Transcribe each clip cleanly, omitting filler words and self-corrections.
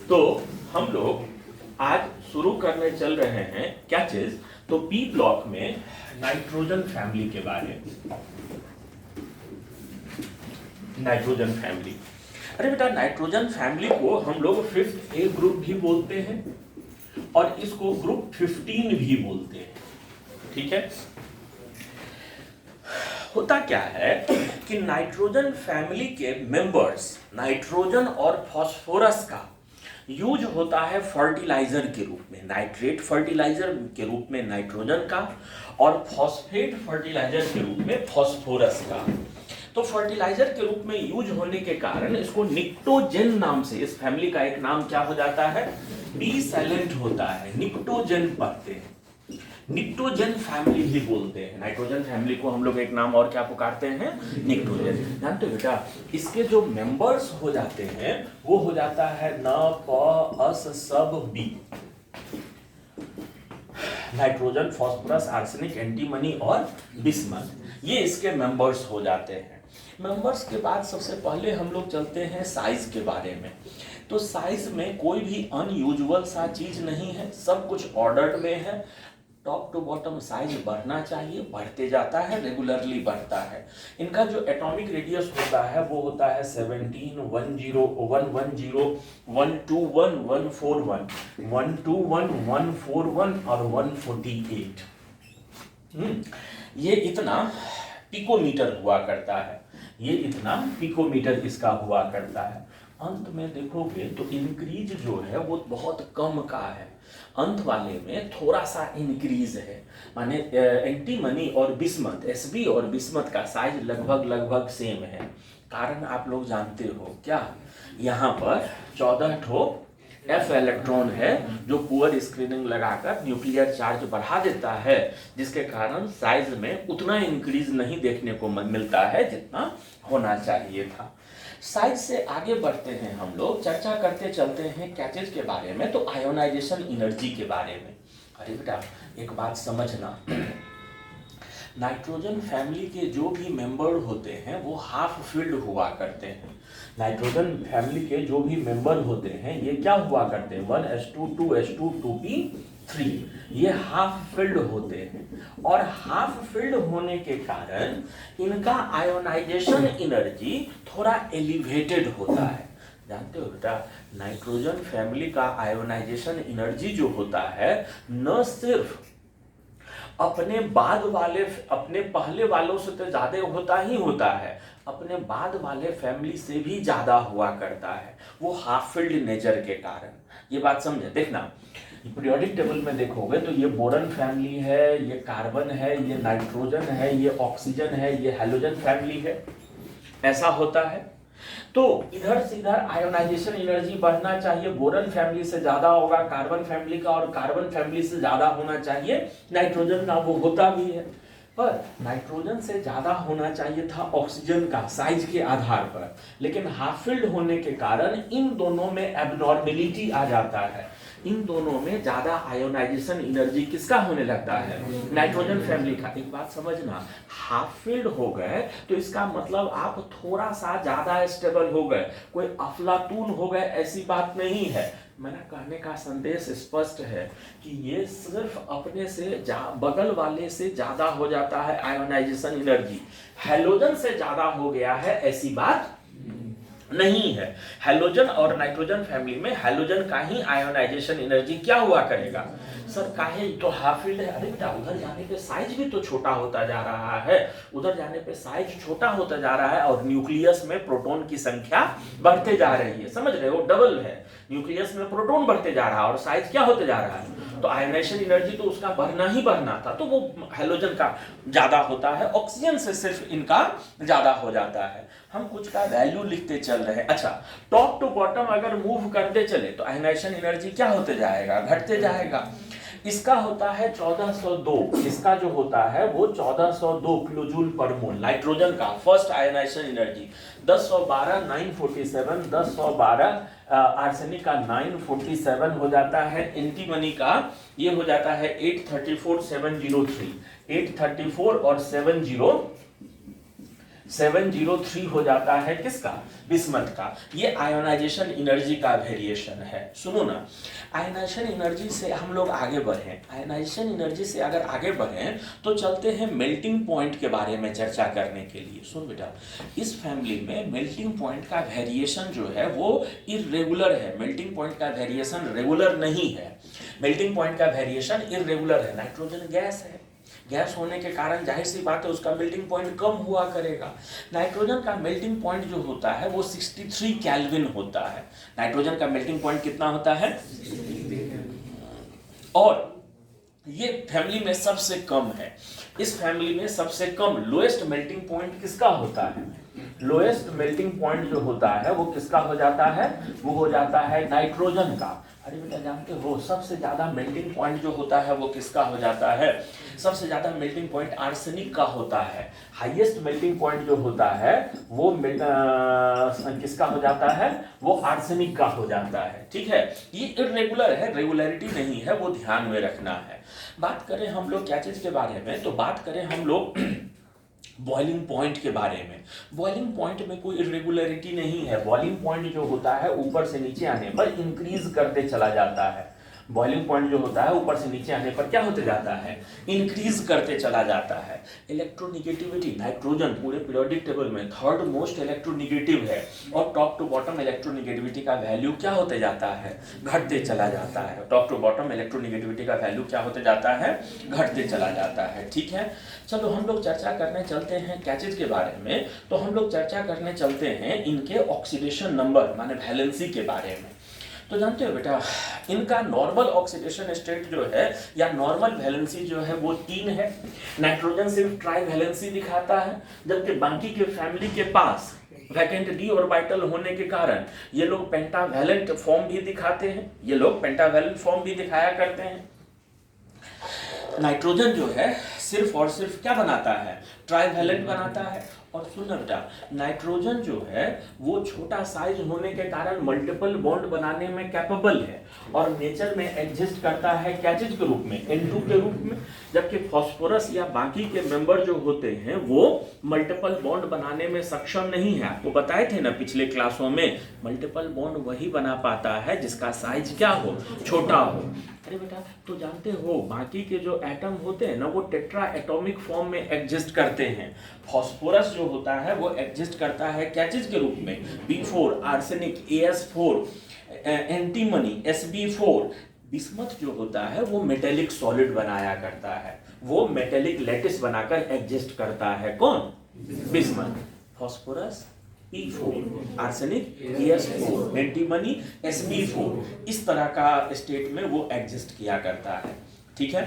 तो हम लोग आज शुरू करने चल रहे हैं क्या चीज, तो पी ब्लॉक में नाइट्रोजन फैमिली के बारे में। नाइट्रोजन फैमिली, अरे बेटा नाइट्रोजन फैमिली को हम लोग 5th ए ग्रुप भी बोलते हैं और इसको ग्रुप 15 भी बोलते हैं। ठीक है, होता क्या है कि नाइट्रोजन फैमिली के मेंबर्स, नाइट्रोजन और फास्फोरस का यूज होता है फर्टिलाइजर के रूप में, नाइट्रेट फर्टिलाइजर के रूप में नाइट्रोजन का और फॉस्फेट फर्टिलाइजर के रूप में फास्फोरस का। तो फर्टिलाइजर के रूप में यूज होने के कारण इसको निक्टोजेन नाम से, इस फैमिली का एक नाम क्या हो जाता है, बी साइलेंट होता है, निक्टोजेन पढ़ते हैं, निक्टोजेन फैमिली भी बोलते हैं। नाइट्रोजन फैमिली को हम लोग एक नाम और क्या पुकारते हैं, निक्टोजेन। जानते हो बेटा, इसके जो मेंबर्स हो जाते हैं वो हो जाता है न, प, अस, सब, बी। नाइट्रोजन, फास्फोरस, आर्सेनिक, एंटीमनी और बिस्मथ, ये इसके मेंबर्स हो जाते हैं। मेंबर्स के बाद सबसे पहले हम लोग चलते हैं साइज के बारे में। तो साइज में कोई भी अनयूजुअल सा चीज नहीं है, सब कुछ ऑर्डर्ड में है। टॉप टू बॉटम साइज बढ़ना चाहिए, बढ़ते जाता है, रेगुलरली बढ़ता है। इनका जो एटॉमिक रेडियस होता है वो होता है 17, 10, 110, 121, 141, 121, 141 और 148। ये इतना पिकोमीटर हुआ करता है, ये इतना पिकोमीटर इसका हुआ करता है। अंत में देखोगे तो इंक्रीज जो है वो बहुत कम का है, अंत वाले में थोड़ा सा इंक्रीज है। माने एंटीमनी और बिस्मथ, एसबी और बिस्मथ का साइज लगभग सेम है। कारण आप लोग जानते हो क्या, यहाँ पर 14 ठो एफ इलेक्ट्रॉन है जो पुअर स्क्रीनिंग लगाकर न्यूक्लियर चार्ज बढ़ा देता है, जिसके कारण साइज में उतना इंक्रीज नहीं देखने को मिलता है जितना होना चाहिए था। साइज से आगे बढ़ते हैं हम लोग, चर्चा करते चलते हैं क्या चीज के बारे में, तो आयोनाइजेशन एनर्जी के बारे में। अरे बेटा एक बात समझना, नाइट्रोजन फैमिली के जो भी मेंबर होते हैं वो हाफ फिल्ड हुआ करते हैं। नाइट्रोजन फैमिली के जो भी मेंबर होते हैं ये क्या हुआ करते हैं, 1s2 2s2 2p3, ये हाफ फिल्ड होते हैं। और हाफ फिल्ड होने के कारण इनका आयोनाइजेशन एनर्जी थोड़ा एलिवेटेड होता है। जानते हो बेटा, नाइट्रोजन फैमिली का आयोनाइजेशन एनर्जी जो होता है न सिर्फ अपने बाद वाले, अपने पहले वालों से तो ज्यादा होता ही होता है, अपने बाद वाले फैमिली से भी ज्यादा हुआ करता है, वो हाफ फिल्ड नेचर के कारण। ये बात समझे, देखना पीरियोडिक टेबल में देखोगे तो ये बोरन फैमिली है, ये कार्बन है, ये नाइट्रोजन है, ये ऑक्सीजन है, ये हैलोजन फैमिली है, ऐसा होता है। तो इधर से इधर आयोनाइजेशन एनर्जी बढ़ना चाहिए, बोरन फैमिली से ज्यादा होगा कार्बन फैमिली का, और कार्बन फैमिली से ज्यादा होना चाहिए नाइट्रोजन का, वो होता भी है। पर नाइट्रोजन से ज्यादा होना चाहिए था ऑक्सीजन का साइज के आधार पर, लेकिन हाफ फिल्ड होने के कारण इन दोनों में एबनॉर्मेलिटी आ जाता है, इन दोनों में ज्यादा आयोनाइजेशन एनर्जी किसका होने लगता है, नाइट्रोजन फैमिली का। एक बात समझना, हाफ फिल्ड हो गए तो इसका मतलब आप थोड़ा सा ज्यादा स्टेबल हो गए, कोई अफलातून हो गए ऐसी बात नहीं है। मेरा कहने का संदेश स्पष्ट है कि ये सिर्फ अपने से बगल वाले से ज्यादा हो जाता है आयोनाइजेशन एनर्जी, हैलोजन से ज्यादा हो गया है ऐसी बात नहीं है। हैलोजन और नाइट्रोजन फैमिली में हैलोजन का ही आयोनाइजेशन एनर्जी क्या हुआ करेगा, सर काहे तो हाफ फिल्ड है। अरे बेटा उधर जाने पे साइज भी तो छोटा होता जा रहा है, उधर जाने पे साइज छोटा होता जा रहा है और न्यूक्लियस में प्रोटॉन की संख्या बढ़ते जा रही है, समझ रहे हो, डबल है, न्यूक्लियस में प्रोटॉन बढ़ते जा रहा है और साइज क्या होते जा रहा है, तो आयोनाइजेशन एनर्जी तो उसका बढ़ना ही बढ़ना था, तो वो हैलोजन का ज्यादा होता है, ऑक्सीजन से सिर्फ इनका ज्यादा हो जाता है। हम कुछ का वैल्यू लिखते चल रहे हैं। अच्छा, टॉप टू बॉटम अगर मूव करते चले तो आयोनाइजेशन एनर्जी क्या होते जाएगा, घटते जाएगा। इसका होता है 1402, इसका जो होता है वो 1402 किलोजूल पर मोल, नाइट्रोजन का फर्स्ट आयोनाइजेशन एनर्जी 1012 947, 1012 आर्सेनिक का 947 हो जाता है, एंटीमनी का ये हो जाता है 834 703, 834 और 70 703 हो जाता है किसका, बिस्मथ का। ये आयोनाइजेशन एनर्जी का वेरिएशन है। सुनो ना, आयोनाइजेशन एनर्जी से हम लोग आगे बढ़े, आयोनाइजेशन एनर्जी से अगर आगे बढ़े तो चलते हैं मेल्टिंग पॉइंट के बारे में चर्चा करने के लिए। सुन बेटा, इस फैमिली में मेल्टिंग पॉइंट का वेरिएशन जो है वो इरेगुलर है। मेल्टिंग पॉइंट का वेरिएशन रेगुलर नहीं है, मेल्टिंग पॉइंट का वेरिएशन इरेगुलर है। नाइट्रोजन गैस है, गैस होने के कारण जाहिर सी बात है उसका मेल्टिंग पॉइंट कम हुआ करेगा। नाइट्रोजन का मेल्टिंग पॉइंट जो होता है वो 63 केल्विन होता है। नाइट्रोजन का मेल्टिंग पॉइंट कितना होता है, और ये फैमिली में सबसे कम है। इस फैमिली में सबसे कम लोएस्ट मेल्टिंग पॉइंट किसका होता है, लोएस्ट मेल्टिंग पॉइंट जो होता है वो किसका हो जाता है, वो हो जाता है नाइट्रोजन का। अरे बेटा जानते हो सबसे ज्यादा मेल्टिंग पॉइंट जो होता है वो किसका हो जाता है, सबसे ज्यादा मेल्टिंग पॉइंट आर्सेनिक का होता है। हाईएस्ट मेल्टिंग पॉइंट जो होता है वो किसका हो जाता है, वो आर्सेनिक का हो जाता है। ठीक है, ये इरेगुलर है, रेगुलरिटी नहीं है, वो ध्यान में रखना है। बात करें हम लोग क्या चीज के बारे में, तो बात करें हम लोग बॉइलिंग पॉइंट के बारे में। बॉइलिंग पॉइंट में कोई इरेगुलरिटी नहीं है। बॉइलिंग पॉइंट जो होता है ऊपर से नीचे आने पर इंक्रीज करते चला जाता है। बॉइलिंग पॉइंट जो होता है ऊपर से नीचे आने पर क्या होते जाता है, इंक्रीज करते चला जाता है। इलेक्ट्रोनिगेटिविटी, नाइट्रोजन पूरे पीरियोडिक टेबल में थर्ड मोस्ट इलेक्ट्रोनिगेटिव है, और टॉप टू बॉटम इलेक्ट्रोनिगेटिविटी का वैल्यू क्या होते जाता है, घटते चला जाता है। टॉप टू बॉटम इलेक्ट्रोनिगेटिविटी का वैल्यू क्या होते जाता है, घटते चला जाता है। ठीक है, चलो हम लोग चर्चा करने चलते हैं क्या चीज के बारे में, तो हम लोग चर्चा करने चलते हैं इनके ऑक्सीडेशन नंबर माने वैलेंसी के बारे में। तो जानते हो बेटा, इनका नॉर्मल ऑक्सीडेशन स्टेट जो है या नॉर्मल वैलेंसी जो है वो 3 है। नाइट्रोजन सिर्फ ट्राई वैलेंसी दिखाता है, जबकि बाकी के फैमिली के पास वैकेंट डी ऑर्बिटल होने के कारण ये लोग पेंटावैलेंट फॉर्म भी दिखाते हैं, ये लोग पेंटावैलेंट फॉर्म भी दिखाया करते हैं। नाइट्रोजन जो है सिर्फ और सिर्फ क्या बनाता है, ट्राइवैलेंट बनाता है। और सुन बेटा, नाइट्रोजन जो है वो छोटा साइज होने के कारण मल्टीपल बॉन्ड बनाने में कैपेबल है, और नेचर में एग्जिस्ट करता है क्या चीज के रूप में, N2 के रूप में। जबकि फास्फोरस या बाकी के मेंबर जो होते हैं वो मल्टीपल बॉन्ड बनाने में सक्षम नहीं है। आपको बताए थे ना पिछले क्लासों में, मल्टीपल बॉन्ड वही बना पाता है जिसका साइज क्या हो, छोटा हो। अरे बेटा, तो जानते हो बाकी के जो एटम होते हैं ना वो टेट्रा एटॉमिक फॉर्म में एग्जिस्ट करते हैं। फास्फोरस जो होता है वो एग्जिस्ट करता है क्या चीज के रूप में, B4, arsenic AS4, antimony SB4। Bismuth जो होता है वो मेटेलिक सॉलिड बनाया करता है, वो मेटेलिक लैटिस बनाकर एग्जिस्ट करता है। कौन, bismuth. Phosphorus P4, arsenic AS4, antimony SB4, इस तरह का स्टेट में वो एग्जिस्ट किया करता है। ठीक है,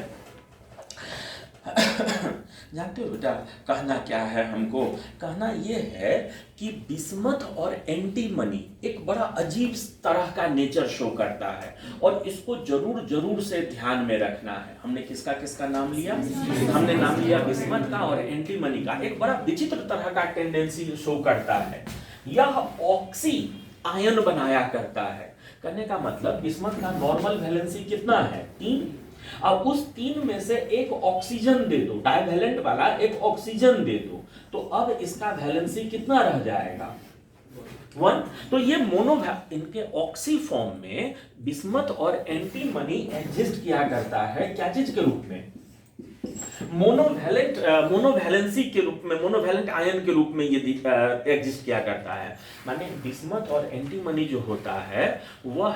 जानते हो बेटा कहना क्या है हमको, कहना ये है कि बिस्मथ और एंटीमनी एक बड़ा अजीब तरह का नेचर शो करता है, और इसको जरूर जरूर से ध्यान में रखना है। हमने किसका किसका नाम लिया, हमने नाम लिया बिस्मथ का और एंटीमनी का। एक बड़ा विचित्र तरह का टेंडेंसी शो करता है, यह ऑक्सी आयन बनाया करता है। करने का मतलब बिस्मथ का नॉर्मल वैलेंसी कितना है, 3। अब उस 3 में से एक ऑक्सीजन दे दो, डाइवैलेंट वाला एक ऑक्सीजन दे दो, तो अब इसका वैलेंसी कितना रह जाएगा, 1। तो ये इनके ऑक्सी फॉर्म में बिस्मथ और एंटीमनी एग्जिस्ट किया करता है क्या चीज के रूप में, मोनोवैलेंसी के रूप में, मोनोवैलेंट आयन के रूप में ये एग्जिस्ट किया करता है। माने बिस्मथ और एंटीमनी जो होता है वह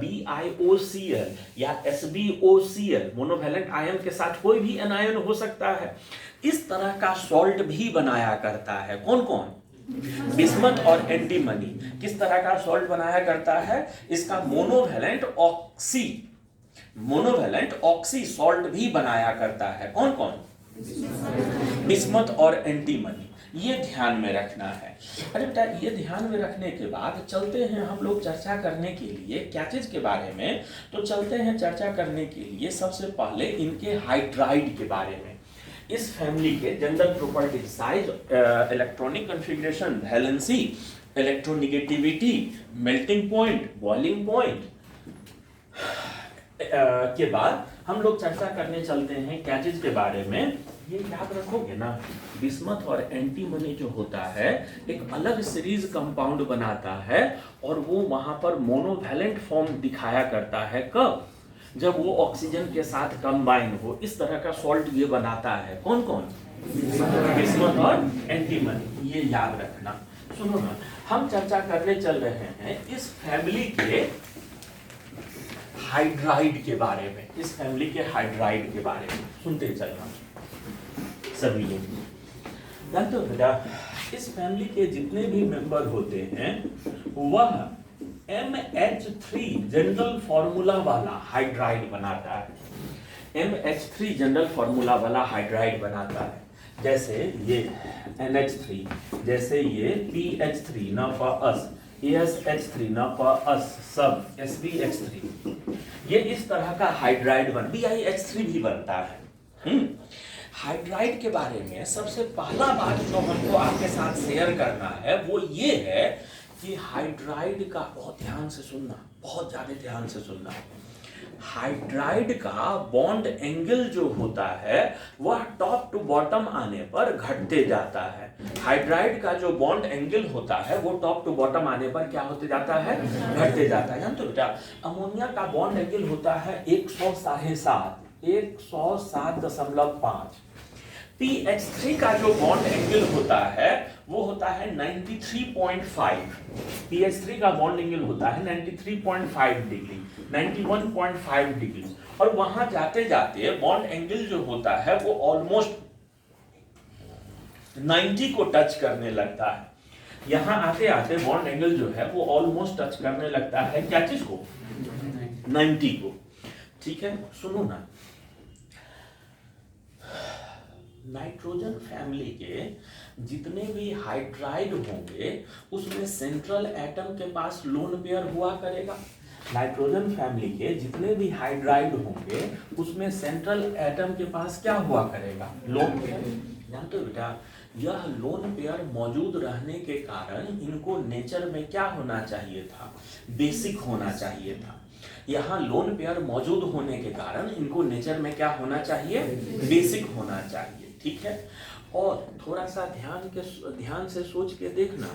BiOCl या SbOCl, मोनोवैलेंट आयन के साथ कोई भी एनायन हो सकता है, इस तरह का सॉल्ट भी बनाया करता है। कौन कौन, बिस्मथ और एंटीमनी। किस तरह का सॉल्ट बनाया करता है, इसका मोनोवैलेंट ऑक्सी सॉल्ट भी बनाया करता है। कौन कौन, बिस्मथ और एंटीमनी। ये ध्यान में रखना है। अरे बेटा, ये ध्यान में रखने के बाद चलते हैं हम लोग चर्चा करने के लिए क्या चीज के बारे में, तो चलते हैं चर्चा करने के लिए सबसे पहले इनके हाइड्राइड के बारे में। इस फैमिली के general property, size, electronic configuration, valency, electronegativity, melting point, boiling point, के बाद हम लोग चर्चा करने चलते हैं क्या चीज के बारे में। ये याद रखोगे ना, बिस्मथ और एंटीमनी जो होता है एक अलग सीरीज कंपाउंड बनाता है और वो वहां पर मोनोवैलेंट फॉर्म दिखाया करता है। कब? जब वो ऑक्सीजन के साथ कंबाइन हो, इस तरह का सॉल्ट ये बनाता है। कौन कौन? बिस्मथ और एंटीमनी, ये याद रखना। सुनो ना, हम चर्चा करने चल रहे हैं इस फैमिली के हाइड्राइड के बारे में। इस फैमिली के हाइड्राइड के बारे में सुनते चलना सभी लोग। जानते हो बेटा, इस फैमिली के जितने भी मेंबर होते हैं वह MH3 जनरल फॉर्मूला वाला हाइड्राइड बनाता है। MH3 जनरल फॉर्मूला वाला हाइड्राइड बनाता है। जैसे ये NH3, जैसे ये PH3 ना पास, ASH3 ना पास, सब SBH3, ये इस तरह का हाइड्राइड BiH3 भी बनता है। हाइड्राइड के बारे में सबसे पहला बात जो हमको आपके साथ शेयर करना है वो ये है कि हाइड्राइड का, बहुत ध्यान से सुनना, बहुत ज्यादा ध्यान से सुनना, हाइड्राइड का बॉन्ड एंगल जो होता है वह टॉप टू बॉटम आने पर घटते जाता है। हाइड्राइड का जो बॉन्ड एंगल होता है वो टॉप टू बॉटम आने पर क्या होते जाता है? घटते जाता है। जानते हो बेटा, अमोनिया का बॉन्ड एंगल होता है 107.5। PH3 का जो बॉन्ड एंगल होता है वो होता है 93.5। PH3 का बॉन्ड एंगल होता है 93.5 डिग्री, 91.5 डिग्री, और वहां जाते जाते बॉन्ड एंगल जो होता है वो ऑलमोस्ट 90 को टच करने लगता है। यहां आते आते बॉन्ड एंगल जो है वो ऑलमोस्ट टच करने लगता है क्या चीज को? 90 को। ठीक है, सुनो ना, नाइट्रोजन फैमिली के जितने भी हाइड्राइड होंगे उसमें सेंट्रल एटम के पास लोन पेयर हुआ करेगा। नाइट्रोजन फैमिली के जितने भी हाइड्राइड होंगे उसमें सेंट्रल एटम के पास क्या हुआ करेगा? Lone pair. जानते हो बेटा, यह लोन पेयर मौजूद रहने के कारण इनको नेचर में क्या होना चाहिए था? बेसिक होना चाहिए था। यहाँ लोन पेयर मौजूद होने के कारण इनको नेचर में क्या होना चाहिए? बेसिक होना चाहिए। ठीक है, और थोड़ा सा ध्यान से सोच के देखना,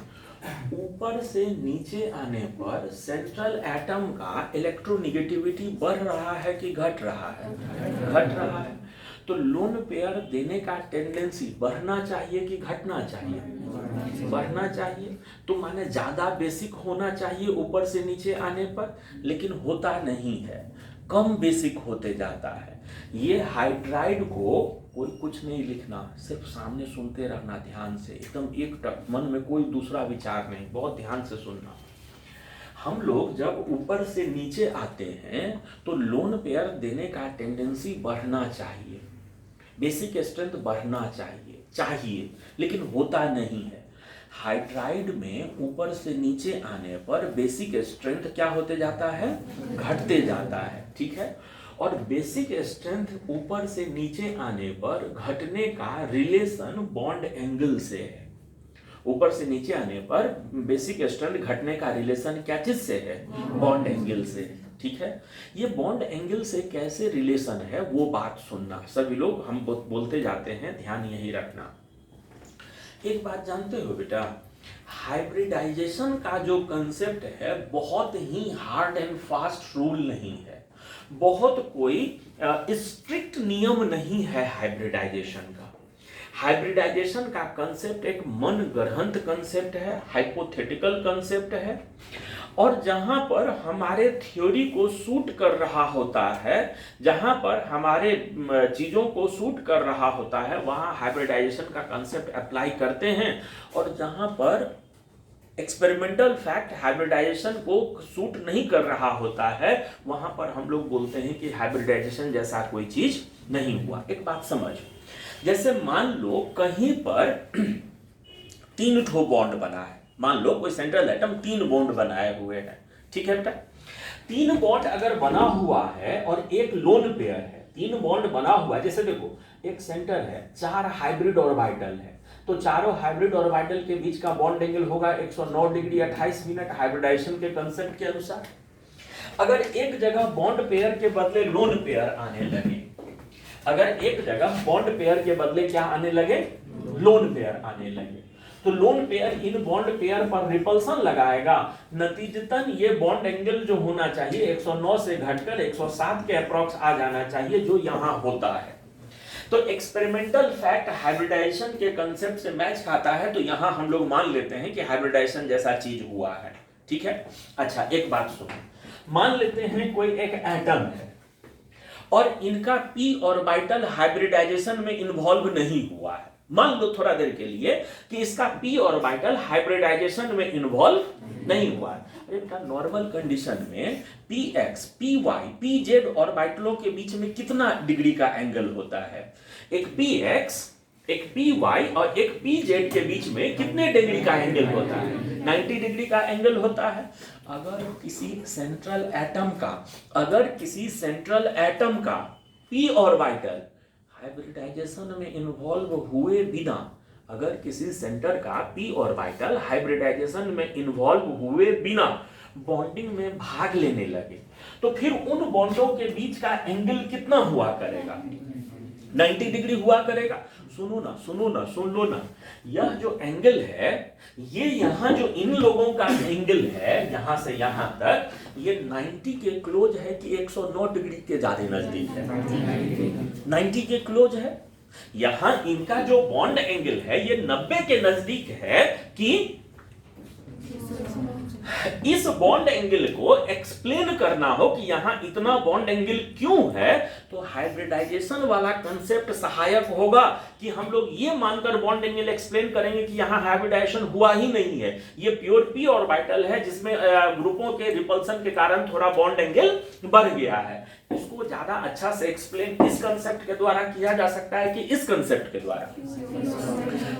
ऊपर से नीचे आने पर सेंट्रल एटम का इलेक्ट्रोनेगेटिविटी बढ़ रहा है कि घट रहा है? घट रहा है। तो लोन पेयर देने का टेंडेंसी बढ़ना चाहिए कि घटना चाहिए? बढ़ना चाहिए। तो माने ज्यादा बेसिक होना चाहिए ऊपर से नीचे आने पर, लेकिन होता नहीं है, कम बेसिक होते जाता है। ये हाइड्राइड को कोई कुछ नहीं लिखना, सिर्फ सामने सुनते रहना ध्यान से, एकदम एक टक, मन में कोई दूसरा विचार नहीं, बहुत ध्यान से सुनना। हम लोग जब ऊपर से नीचे आते हैं तो लोन पेयर देने का टेंडेंसी बढ़ना चाहिए, बेसिक स्ट्रेंथ बढ़ना चाहिए, लेकिन होता नहीं है। हाइड्राइड में ऊपर से नीचे आने पर बेसिक स्ट्रेंथ क्या होते जाता है? घटते जाता है। ठीक है, और बेसिक स्ट्रेंथ ऊपर से नीचे आने पर घटने का रिलेशन बॉन्ड एंगल से है। ऊपर से नीचे आने पर बेसिक स्ट्रेंथ घटने का रिलेशन क्या चीज से है? बॉन्ड एंगल से। ठीक है, ये बॉन्ड एंगल से कैसे रिलेशन है वो बात सुनना। सभी लोग हम बोलते जाते हैं, ध्यान यही रखना। एक बात जानते हो बेटा, हाइब्रिडाइजेशन का जो कंसेप्ट है बहुत ही हार्ड एंड फास्ट रूल नहीं है, बहुत कोई स्ट्रिक्ट नियम नहीं है हाइब्रिडाइजेशन का। हाइब्रिडाइजेशन का कंसेप्ट एक मन गढ़ंत कंसेप्ट है, हाइपोथेटिकल कंसेप्ट है, और जहां पर हमारे थ्योरी को सूट कर रहा होता है, जहां पर हमारे चीजों को सूट कर रहा होता है वहां हाइब्रिडाइजेशन का कंसेप्ट अप्लाई करते हैं, और जहां पर एक्सपेरिमेंटल फैक्ट हाइब्रिडाइजेशन को सूट नहीं कर रहा होता है वहां पर हम लोग बोलते हैं कि हाइब्रिडाइजेशन जैसा कोई चीज नहीं हुआ। एक बात समझ, जैसे मान लो कहीं पर 3 ठो बॉन्ड बना है, मान लो कोई सेंट्रल एटम 3 बॉन्ड बनाए हुए हैं। ठीक है बेटा, 3 बॉन्ड अगर बना हुआ है और एक लोन पेयर है, 3 बॉन्ड बना हुआ है, जैसे देखो एक सेंटर है, 4 हाइब्रिड ऑर्बिटल है, तो चारों हाइब्रिड ऑर्बिटल के बीच का बॉन्ड एंगल होगा 109 डिग्री 28 मिनट हाइब्रिडाइजेशन के कंसेप्ट के अनुसार। अगर एक जगह बॉन्ड पेयर के बदले लोन पेयर आने लगे, अगर एक जगह बॉन्ड पेयर के बदले क्या आने लगे, लोन पेयर आने लगे, तो lone pair in bond pair पर रिपल्सन लगाएगा, नतीजतन ये बॉन्ड एंगल जो होना चाहिए 109 से घटकर 107 के अप्रॉक्स आ जाना चाहिए, जो यहां होता है। तो एक्सपेरिमेंटल फैक्ट हाइब्रिडाइजेशन के कंसेप्ट से मैच खाता है, तो यहां हम लोग मान लेते हैं कि हाइब्रिडाइजेशन जैसा चीज हुआ है। ठीक है। अच्छा एक बात सुनो, मान लेते हैं कोई एक एटम है और इनका p ऑर्बिटल हाइब्रिडाइजेशन में इन्वॉल्व नहीं हुआ है। मान लो थोड़ा देर के लिए कि इसका p ऑर्बिटल हाइब्रिडाइजेशन में इन्वॉल्व नहीं हुआ है। इनका नॉर्मल कंडीशन में px, py, pz ऑर्बिटलों के बीच में कितना डिग्री का एंगल होता है? एक px, एक py और एक pz के बीच में कितने डिग्री का एंगल होता है? 90 डिग्री का एंगल होता है। अगर किसी सेंट्रल एटम का p ऑर्बिटल हाइब्रिडाइजेशन में इन्वॉल्व हुए बिना, अगर किसी सेंटर का p ऑर्बिटल हाइब्रिडाइजेशन में इन्वॉल्व हुए बिना बॉन्डिंग में भाग लेने लगे, तो फिर उन बॉन्डों के बीच का एंगल कितना हुआ करेगा? 90 डिग्री हुआ करेगा। सुनो ना, सुन लो ना, यह जो एंगल है, ये यहां जो इन लोगों का एंगल है यहां से यहां तक, ये 90 के क्लोज है कि 109 डिग्री के ज्यादा नजदीक है? 90 के क्लोज है। यहां इनका जो बॉन्ड एंगल है ये 90 के नजदीक है कि इस बॉन्ड एंगल को एक्सप्लेन करना हो कि यहां इतना बॉन्ड एंगल क्यों है, तो हाइब्रिडाइजेशन वाला कंसेप्ट सहायक होगा कि हम लोग ये मानकर बॉन्ड एंगल एक्सप्लेन करेंगे कि यहां हाइब्रिडाइजेशन हुआ ही नहीं है, ये प्योर p ऑर्बिटल है जिसमें ग्रुपों के रिपल्सन के कारण थोड़ा बॉन्ड एंगल बढ़ गया है। इसको ज्यादा अच्छा से एक्सप्लेन इस कंसेप्ट के द्वारा किया जा सकता है कि इस कंसेप्ट के द्वारा?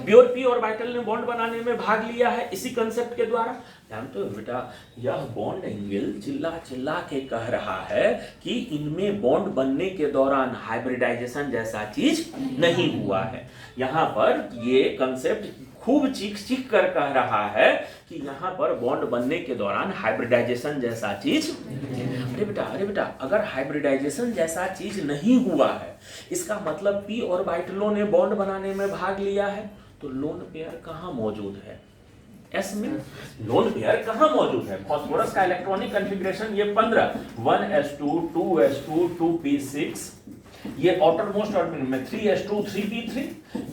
प्योर p ऑर्बिटल ने बॉन्ड बनाने में भाग लिया है इसी कंसेप्ट के द्वारा। जानते हो बेटा, यह बॉन्ड एंगल चिल्ला चिल्ला के कह रहा है कि इनमें बॉन्ड बनने के दौरान हाइब्रिडाइजेशन जैसा चीज नहीं हुआ है। यहाँ पर ये कंसेप्ट खूब चीख कर कह रहा है कि यहाँ पर बॉन्ड बनने के दौरान हाइब्रिडाइजेशन जैसा चीज, अरे बेटा अगर हाइब्रिडाइजेशन जैसा चीज नहीं हुआ है, इसका मतलब p ऑर्बिटलों ने बॉन्ड बनाने में भाग लिया है, तो लोन पेयर कहाँ मौजूद है? S में लोन पेयर कहाँ मौजूद है? फास्फोरस का इलेक्ट्रॉनिक कॉन्फ़िगरेशन ये 15, 1s2, 2s2, 2p6, ये आउटर मोस्ट ऑर्बिटल में 3s2, 3p3,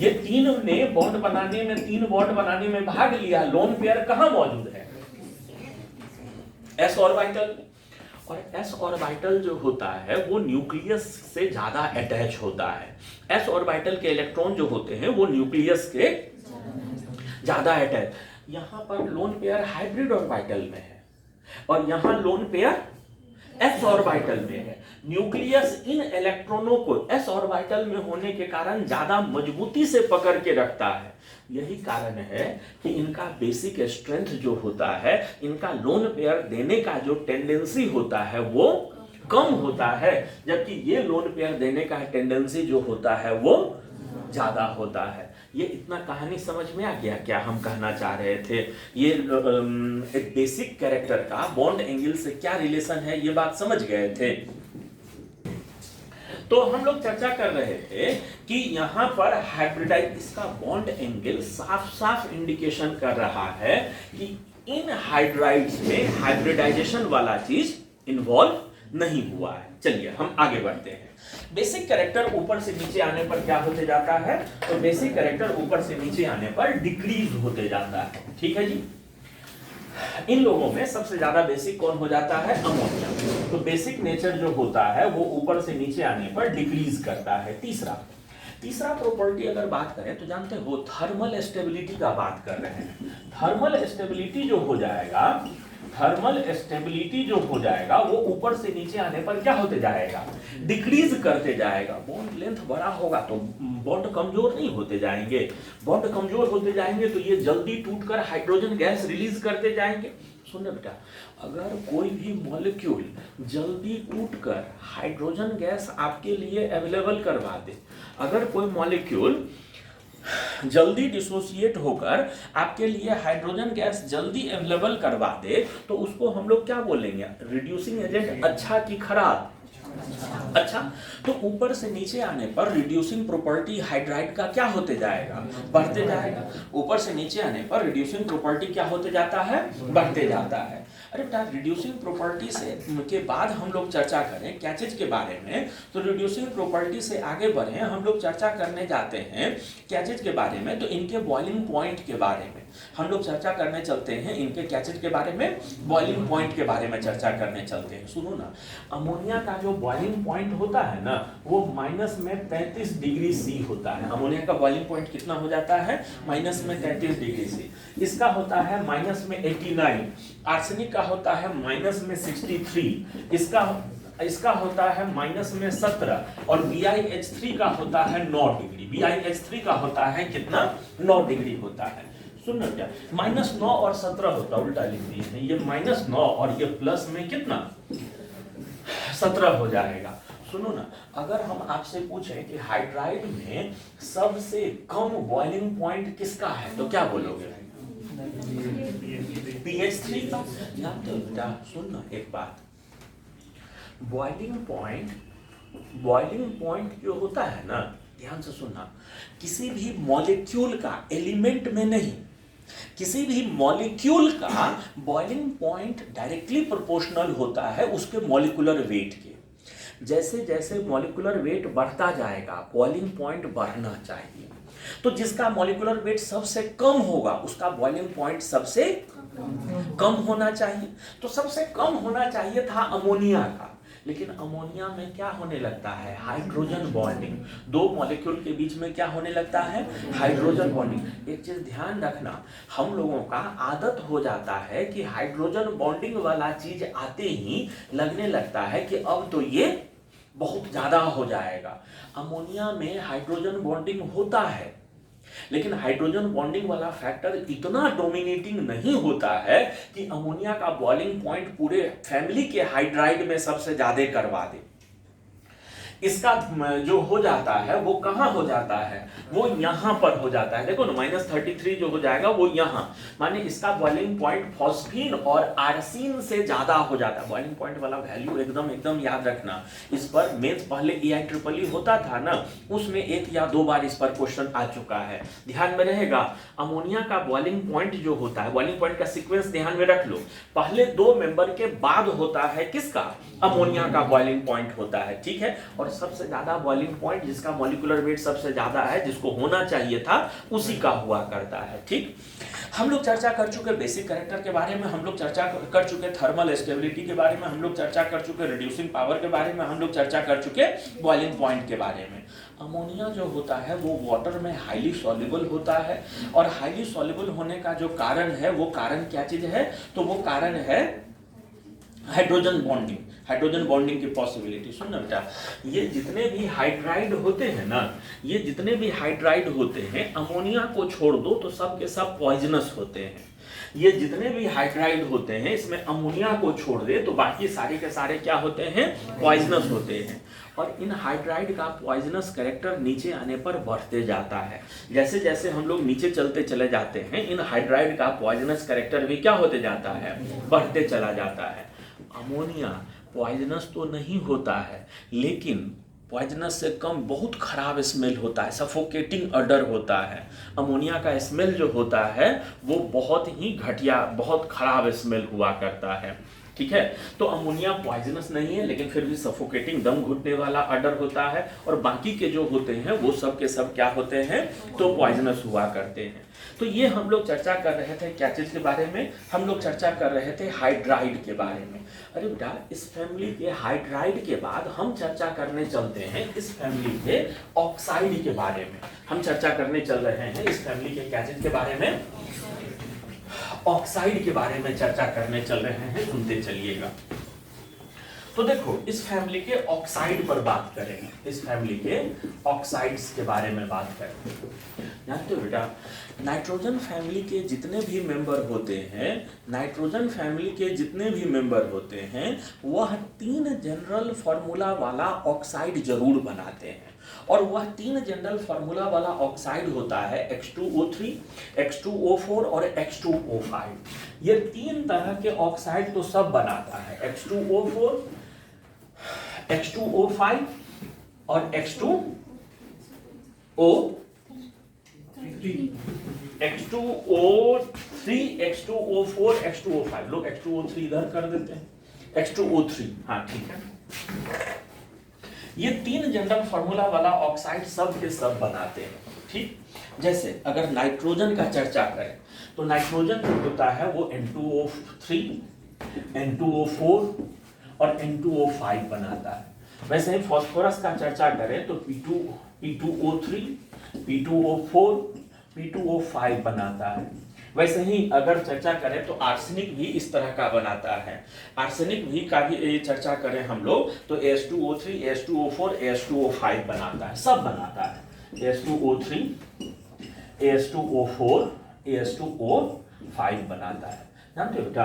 ये तीन ने बॉन्ड बनाने में, 3 बॉन्ड बनाने में भाग लिया। लोन पेयर कहाँ मौजूद है? s orbital. और s ऑर्बिटल जो होता है वो न्यूक्लियस से ज्यादा अटैच होता है। s ऑर्बिटल के इलेक्ट्रॉन जो होते हैं वो न्यूक्लियस के ज्यादा अटैच। यहां पर लोन पेयर हाइब्रिड ऑर्बिटल में है और यहां लोन पेयर s ऑर्बिटल में है। न्यूक्लियस इन इलेक्ट्रॉनों को s ऑर्बिटल में होने के कारण ज्यादा मजबूती से पकड़ के रखता है। यही कारण है कि इनका बेसिक स्ट्रेंथ जो होता है, इनका लोन पेयर देने का जो टेंडेंसी होता है वो कम होता है, जबकि ये लोन पेयर देने का टेंडेंसी जो होता है वो ज्यादा होता है। ये इतना कहानी समझ में आ गया क्या हम कहना चाह रहे थे? ये एक बेसिक कैरेक्टर का बॉन्ड एंगल से क्या रिलेशन है, ये बात समझ गए थे। तो हम लोग चर्चा कर रहे थे कि यहां पर हाइब्रिडाइज, इसका बॉन्ड एंगल साफ साफ इंडिकेशन कर रहा है कि इन हाइड्राइड्स में हाइब्रिडाइजेशन वाला चीज इन्वॉल्व नहीं हुआ है। चलिए हम आगे बढ़ते हैं। बेसिक कैरेक्टर ऊपर से नीचे आने पर क्या होते जाता है? तो बेसिक कैरेक्टर ऊपर से नीचे आने पर डिक्रीज होते जाता है। ठीक है जी। इन लोगों में सबसे ज्यादा बेसिक कौन हो जाता है? अमोनिया। तो बेसिक नेचर जो होता है वो ऊपर से नीचे आने पर डिक्रीज करता है। तीसरा प्रॉपर्टी अगर बात करें तो जानते हो थर्मल स्टेबिलिटी का बात कर रहे हैं। थर्मल स्टेबिलिटी जो हो जाएगा वो ऊपर से नीचे आने पर क्या होते जाएगा? डिक्रीज करते जाएगा। बॉन्ड लेंथ बड़ा होगा तो बॉन्ड कमजोर नहीं होते जाएंगे। बॉन्ड कमजोर होते जाएंगे तो ये जल्दी टूटकर हाइड्रोजन गैस रिलीज करते जाएंगे। सुनो बेटा, अगर कोई भी मॉलिक्यूल जल्दी टूटकर हाइड्रोजन गैस आपके लिए अवेलेबल करवा दे, अगर कोई मॉलिक्यूल जल्दी डिसोसिएट होकर आपके लिए हाइड्रोजन गैस जल्दी अवेलेबल करवा दे, तो उसको हम लोग क्या बोलेंगे? Reducing agent. अच्छा कि खराब? अच्छा। तो ऊपर से नीचे आने पर रिड्यूसिंग प्रॉपर्टी हाइड्राइड का क्या होते जाएगा? बढ़ते जाएगा। ऊपर से नीचे आने पर रिड्यूसिंग प्रॉपर्टी क्या होते जाता है? बढ़ते जाता है। अरे बेटा, रिड्यूसिंग प्रॉपर्टी से के बाद हम लोग चर्चा करें क्या चीज के बारे में? तो रिड्यूसिंग प्रॉपर्टी से आगे बढ़े हम लोग चर्चा करने जाते हैं क्या चीज के बारे में? तो इनके बॉइलिंग पॉइंट के बारे में हम लोग चर्चा करने चलते हैं। इनके क्या चीज के बारे में? बॉइलिंग पॉइंट के बारे में चर्चा करने चलते हैं। सुनो ना, अमोनिया का जो बॉइलिंग पॉइंट होता है ना, वो -33°C होता है। अमोनिया का बॉइलिंग पॉइंट कितना हो जाता है? -33°C। इसका होता है -89। आर्सेनिक का होता है -63। इसका होता है -17 और BiH3 का होता है 9°। BiH3 का होता है कितना? 9° होता है। सुन क्या, -9 और 17 होता, उल्टा लिख दिए हैं। ये -9 और ये प्लस में कितना? 17 हो जाएगा। सुनो ना, अगर हम आपसे पूछें कि हाइड्राइड में सबसे कम बॉइलिंग पॉइंट किसका है, तो क्या बोलोगे? BH3 का। जानते हो बेटा, सुन ना एक बात, बॉइलिंग पॉइंट जो होता है ना, ध्यान से सुनना, किसी भी मॉलिक्यूल का, एलिमेंट में नहीं, किसी भी मॉलिक्यूल का बॉइलिंग पॉइंट डायरेक्टली प्रोपोर्शनल होता है उसके मॉलिक्यूलर वेट के। जैसे जैसे मॉलिक्यूलर वेट बढ़ता जाएगा, बॉइलिंग पॉइंट बढ़ना चाहिए। तो जिसका मॉलिक्यूलर वेट सबसे कम होगा उसका बॉइलिंग पॉइंट सबसे कम होना चाहिए। तो सबसे कम होना चाहिए था अमोनिया का, लेकिन अमोनिया में क्या होने लगता है? Hydrogen bonding. दो मॉलिक्यूल के बीच में क्या होने लगता है? Hydrogen bonding. एक चीज ध्यान रखना, हम लोगों का आदत हो जाता है कि हाइड्रोजन बॉन्डिंग वाला चीज आते ही लगने लगता है कि अब तो ये बहुत ज्यादा हो जाएगा। अमोनिया में हाइड्रोजन बॉन्डिंग होता है, लेकिन हाइड्रोजन बॉन्डिंग वाला फैक्टर इतना डोमिनेटिंग नहीं होता है कि अमोनिया का बॉइलिंग पॉइंट पूरे फैमिली के हाइड्राइड में सबसे ज्यादा करवा दे। इसका जो हो जाता है वो कहां हो जाता है? वो यहां पर हो जाता है। देखो ना, -33 जो हो जाएगा वो यहां, माने इसका बॉइलिंग पॉइंट फॉस्फीन और आर्सिन से ज्यादा हो जाता है। बॉइलिंग पॉइंट वाला वैल्यू एकदम याद रखना। इस पर मेंस पहले EIEEE होता था ना, उसमें 1 या 2 बार इस पर क्वेश्चन आ चुका है, ध्यान में रहेगा। अमोनिया का बॉइलिंग पॉइंट जो होता है, बॉइलिंग पॉइंट का सीक्वेंस ध्यान में रख लो। पहले 2 मेंबर के बाद होता है किसका? अमोनिया का बॉइलिंग पॉइंट होता है, ठीक है। और सबसे ज्यादा बॉइलिंग पॉइंट जिसका मॉलिक्यूलर वेट सबसे ज्यादा है, जिसको होना चाहिए था, उसी का हुआ करता है, ठीक। हम लोग चर्चा कर चुके बेसिक कैरेक्टर के बारे में, हम लोग चर्चा कर चुके थर्मल स्टेबिलिटी के बारे में, हम लोग चर्चा कर चुके रिड्यूसिंग पावर के बारे में, हम लोग चर्चा कर चुके बॉइलिंग पॉइंट के बारे में। अमोनिया जो होता है वो वाटर में हाईली सॉल्युबल होता है, और हाईली सॉल्युबल होने का जो कारण है, वो कारण क्या चीज है? तो वो कारण है हाइड्रोजन बॉन्डिंग। हाइड्रोजन बॉन्डिंग की पॉसिबिलिटी। सुनना बेटा, ये जितने भी हाइड्राइड होते हैं ना, ये जितने भी हाइड्राइड होते हैं, अमोनिया को छोड़ दो तो सब के सब पॉइजनस होते हैं। ये जितने भी हाइड्राइड होते हैं, इसमें अमोनिया को छोड़ दे तो बाकी सारे के सारे क्या होते हैं? पॉइजनस होते हैं। और इन हाइड्राइड का पॉइजनस कैरेक्टर नीचे आने पर बढ़ते जाता है। जैसे जैसे हम लोग नीचे चलते चले जाते हैं, इन हाइड्राइड का पॉइजनस कैरेक्टर भी क्या होते जाता है? बढ़ते चला जाता है। अमोनिया पॉइजनस तो नहीं होता है, लेकिन पॉइजनस से कम बहुत खराब स्मेल होता है, सफोकेटिंग ऑडर होता है। अमोनिया का स्मेल जो होता है वो बहुत ही घटिया, बहुत खराब स्मेल हुआ करता है, ठीक है। तो अमोनिया पॉइजनस नहीं है, लेकिन फिर भी सफोकेटिंग, दम घुटने वाला ऑडर होता है। और बाकी के जो होते हैं वो सब के सब क्या होते हैं? तो पॉइजनस हुआ करते हैं। तो ये हम लोग चर्चा कर रहे थे क्या चीज के बारे में? हम लोग चर्चा कर रहे थे हाइड्राइड के बारे में। अरे बेटा, इस फैमिली के हाइड्राइड के बाद हम चर्चा करने चलते हैं इस फैमिली के ऑक्साइड के बारे में। हम चर्चा करने चल रहे हैं इस फैमिली के क्या चीज के बारे में? ऑक्साइड के बारे में चर्चा करने चल रहे हैं, सुनते चलिएगा। तो देखो, इस फैमिली के ऑक्साइड पर बात करेंगे, इस फैमिली के ऑक्साइड्स के बारे में बात करेंगे। जानते हो बेटा, नाइट्रोजन फैमिली के जितने भी मेंबर होते हैं, नाइट्रोजन फैमिली के जितने भी मेंबर होते हैं, वह 3 जनरल फॉर्मूला वाला ऑक्साइड जरूर बनाते हैं। और वह 3 जनरल फार्मूला वाला ऑक्साइड होता है H2O3, H2O4 और H2O5। ये 3 तरह के ऑक्साइड तो सब बनाता है, H2O4, H2O5 और H2O3, H2O4, H2O5। लोग H2O3 इधर कर देते हैं, H2O3, हाँ ठीक है। ये 3 जनरल फार्मूला वाला ऑक्साइड सब के सब बनाते हैं, ठीक। जैसे अगर नाइट्रोजन का चर्चा करें तो नाइट्रोजन जो होता है वो N2O3, N2O4 और N2O5 बनाता है। वैसे ही फास्फोरस का चर्चा करें तो P2O3, P2O4, P2O5 बनाता है। वैसे ही अगर चर्चा करें तो आर्सेनिक भी इस तरह का बनाता है। आर्सेनिक भी का भी चर्चा करें हम लोग तो H2O3, H2O4, H2O5 बनाता है, सब बनाता है। H2O3, H2O4, H2O5 बनाता है। जानते हो बेटा,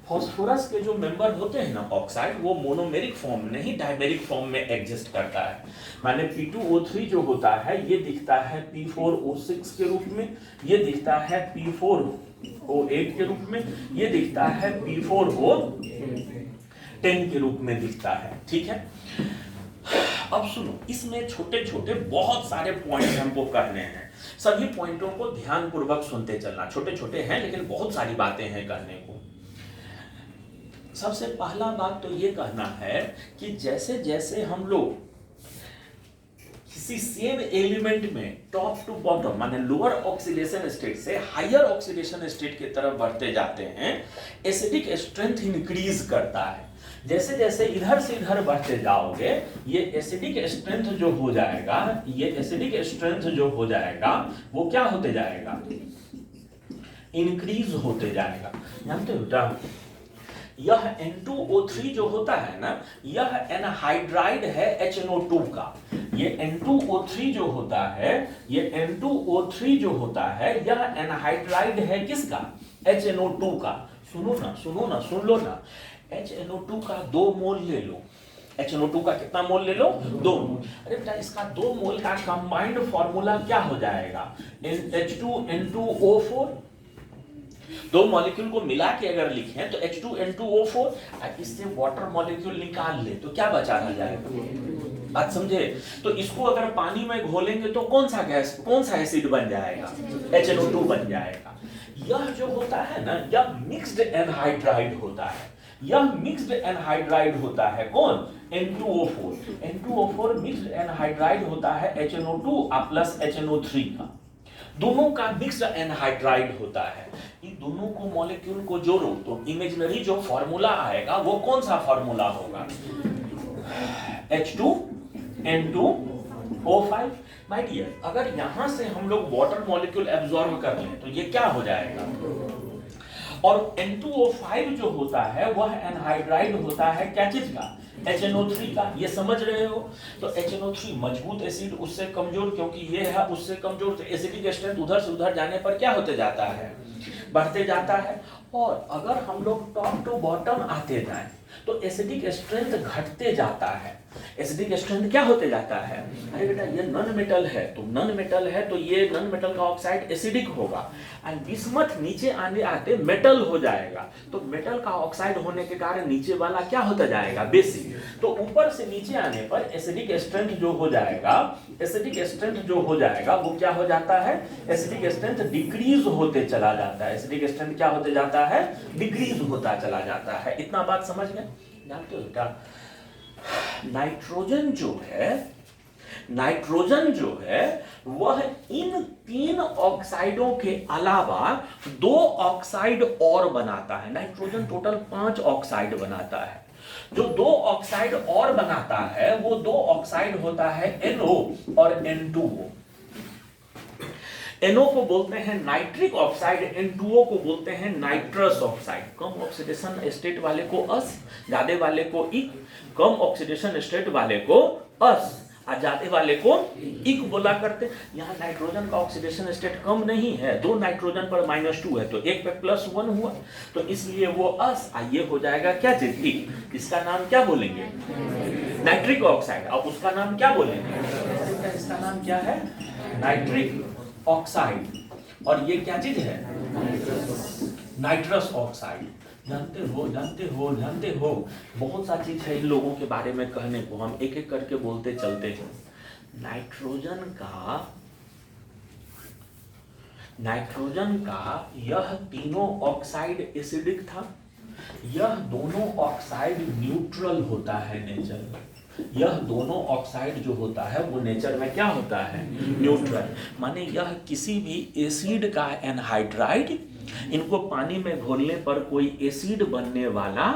फास्फोरस के जो मेंबर होते हैं ना ऑक्साइड, वो मोनोमेरिक फॉर्म नहीं डायमेरिक फॉर्म में एग्जिस्ट करता है। माने P2O3 जो होता है ये दिखता है P4O6 के रूप में, ये दिखता है P4O8 के रूप में, ये दिखता है P4O10 के रूप में दिखता है, ठीक है। अब सुनो, इसमें छोटे छोटे बहुत सारे पॉइंट हमको करने हैं। सभी पॉइंटों को ध्यान पूर्वक सुनते चलना। छोटे छोटे हैं लेकिन बहुत सारी बातें हैं करने को। सबसे पहला बात तो ये कहना है कि जैसे जैसे हम लोग किसी सेम एलिमेंट में टॉप टू बॉटम माने लोअर ऑक्सीडेशन स्टेट से हायर ऑक्सीडेशन स्टेट की तरफ बढ़ते जाते हैं, एसिडिक स्ट्रेंथ इंक्रीज करता है। जैसे जैसे इधर से इधर बढ़ते जाओगे, ये एसिडिक स्ट्रेंथ जो हो जाएगा, ये एसिडिक स्ट्रेंथ जो हो जाएगा वो क्या होते जाएगा, इंक्रीज होते जाएगा। जानते हो बेटा, यह N2O3 जो होता है ना, यह एनहाइड्राइड है HNO2 का। ये N2O3 जो होता है, ये N2O3 जो होता है, यह एनहाइड्राइड है किसका, HNO2 का। सुनो ना, सुन लो ना, HNO2 का 2 मोल ले लो। HNO2 का कितना मोल ले लो, 2 मोल। अरे बेटा, इसका 2 मोल का कंबाइंड फॉर्मूला क्या हो जाएगा, H2N2O4। 2 मॉलिक्यूल को मिला के अगर लिखें तो H2N2O4, इससे वाटर मॉलिक्यूल निकाल ले तो क्या बचा रह जाएगा, बात समझे। तो इसको अगर पानी में घोलेंगे तो कौन सा गैस, कौन सा एसिड बन जाएगा, HNO2 बन जाएगा। यह जो होता है ना, यह मिक्स्ड एनहाइड्राइड होता है। यह मिक्स्ड एनहाइड्राइड होता है कौन, N2O4। N2O4 मिक्स्ड एनहाइड्राइड होता है HNO2 प्लस HNO3 का। दोनों का मिक्स्ड एनहाइड्राइड होता है। इन दोनों को मॉलिक्यूल को जोड़ो तो इमेजिनरी जो फॉर्मूला आएगा वो कौन सा फॉर्मूला होगा, H2N2O5। माय डियर, अगर यहां से हम लोग वाटर मॉलिक्यूल एब्जॉर्ब कर लें तो ये क्या हो जाएगा, और N2O5 जो होता है वह एनहाइड्राइड होता है क्या चीज का, HNO3 का। ये समझ रहे हो। तो HNO3 मजबूत एसिड, उससे कमजोर, क्योंकि ये है उससे कमजोर, तो एसिडिक स्ट्रेंथ उधर से उधर जाने पर क्या होते जाता है, बढ़ते जाता है। और अगर हम लोग टॉप टू बॉटम आते जाएं तो एसिडिक स्ट्रेंथ घटते जाता है। एसिडिक स्ट्रेंथ क्या होते जाता है, अरे बेटा ये नॉन मेटल है, तो नॉन मेटल है तो ये नॉन मेटल का ऑक्साइड एसिडिक होगा, और बिस्मथ नीचे आने आते मेटल हो जाएगा। तो मेटल का ऑक्साइड होने के कारण नीचे वाला क्या होता जाएगा, बेसिक। तो ऊपर से नीचे आने पर एसिडिक स्ट्रेंथ जो हो जाएगा, एसिडिक स्ट्रेंथ जो हो जाएगा वो क्या हो जाता है, एसिडिक स्ट्रेंथ डिक्रीज होते चला जाता है। एसिडिक स्ट्रेंथ क्या होते जाता है, डिक्रीज होता चला जाता है। इतना बात समझ गए। जानते हो बेटा, नाइट्रोजन जो है वह इन 3 ऑक्साइडों के अलावा 2 ऑक्साइड और बनाता है। नाइट्रोजन टोटल 5 ऑक्साइड बनाता है। जो 2 ऑक्साइड और बनाता है वो 2 ऑक्साइड होता है NO और N2O। NO को बोलते हैं नाइट्रिक ऑक्साइड, N2O को बोलते हैं नाइट्रस ऑक्साइड। कम ऑक्सीडेशन स्टेट वाले को अस, ज्यादा वाले को इक। कम ऑक्सीडेशन स्टेट वाले को अस और ज्यादा वाले को इक बोला करते। यहाँ नाइट्रोजन का ऑक्सीडेशन स्टेट कम नहीं है, 2 नाइट्रोजन पर -2 है तो एक पे +1 हुआ, तो इसलिए वो अस, ये हो जाएगा क्या चीज, इक। इसका नाम क्या बोलेंगे, नाइट्रिक ऑक्साइड। अब उसका नाम क्या बोलेंगे, इसका नाम क्या है? Nitric oxide. और ये क्या चीज है? Nitrous oxide. जानते हो जानते हो जानते हो, बहुत सा चीज है इन लोगों के बारे में कहने को, हम एक एक करके बोलते चलते हैं। नाइट्रोजन का यह तीनों ऑक्साइड एसिडिक था, यह दोनों ऑक्साइड न्यूट्रल होता है नेचर में। यह दोनों ऑक्साइड जो होता है वो नेचर में क्या होता है? न्यूट्रल। माने यह किसी भी एसिड का एनहाइड्राइड, इनको पानी में घोलने पर कोई एसिड बनने वाला,